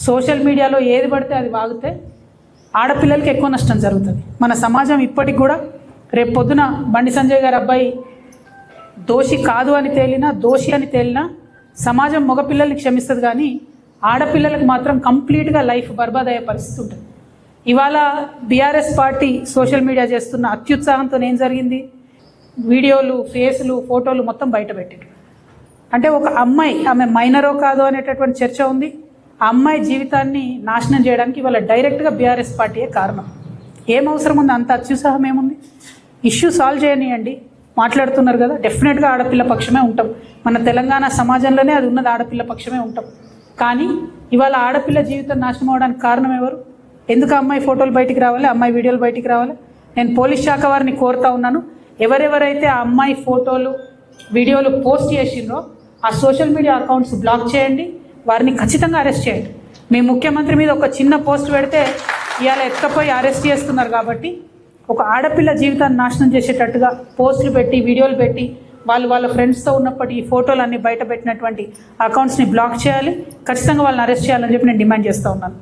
Social మీడియాలో ఏది పడితే అది వాగితే ఆడపిల్లలకి ఎక్కువ నష్టం జరుగుతుంది. మన సమాజం ఇప్పటికి కూడా రేపు పొద్దున బండి సంజయ్ గారి అబ్బాయి దోషి కాదు అని తేలినా, దోషి అని తేలినా సమాజం మగపిల్లల్ని క్షమిస్తుంది, కానీ ఆడపిల్లలకు మాత్రం కంప్లీట్గా లైఫ్ బర్బాద్ అయ్యే పరిస్థితి ఉంటుంది. ఇవాళ బీఆర్ఎస్ పార్టీ సోషల్ మీడియా చేస్తున్న అత్యుత్సాహంతో ఏం జరిగింది, వీడియోలు, ఫేసులు, ఫోటోలు మొత్తం బయట పెట్టారు. అంటే ఒక అమ్మాయి, ఆమె మైనరో కాదో అనేటటువంటి చర్చ ఉంది. ఆ అమ్మాయి జీవితాన్ని నాశనం చేయడానికి ఇవాళ డైరెక్ట్గా బీఆర్ఎస్ పార్టీయే కారణం. ఏం అవసరం ఉంది, అంత అత్యుత్సాహం ఏముంది? ఇష్యూ సాల్వ్ చేయనియండి. మాట్లాడుతున్నారు కదా, డెఫినెట్గా ఆడపిల్ల పక్షమే ఉంటాం. మన తెలంగాణ సమాజంలోనే అది ఉన్నది, ఆడపిల్ల పక్షమే ఉంటాం. కానీ ఇవాళ ఆడపిల్ల జీవితం నాశనం అవడానికి కారణం ఎవరు? ఎందుకు అమ్మాయి ఫోటోలు బయటికి రావాలి, అమ్మాయి వీడియోలు బయటికి రావాలి? నేను పోలీస్ శాఖ వారిని కోరుతా ఉన్నాను, ఎవరెవరైతే ఆ అమ్మాయి ఫోటోలు, వీడియోలు పోస్ట్ చేసిండ్రో ఆ సోషల్ మీడియా అకౌంట్స్ బ్లాక్ చేయండి, వారిని ఖచ్చితంగా అరెస్ట్ చేయండి. మీ ముఖ్యమంత్రి మీద ఒక చిన్న పోస్ట్ పెడితే ఇవాళ ఎత్తుకపోయి అరెస్ట్ చేస్తున్నారు. కాబట్టి ఒక ఆడపిల్ల జీవితాన్ని నాశనం చేసేటట్టుగా పోస్టులు పెట్టి, వీడియోలు పెట్టి, వాళ్ళ ఫ్రెండ్స్తో ఉన్నప్పటి ఈ ఫోటోలు అన్ని బయట పెట్టినటువంటి అకౌంట్స్ని బ్లాక్ చేయాలి, ఖచ్చితంగా వాళ్ళని అరెస్ట్ చేయాలని చెప్పి నేను డిమాండ్ చేస్తూ ఉన్నాను.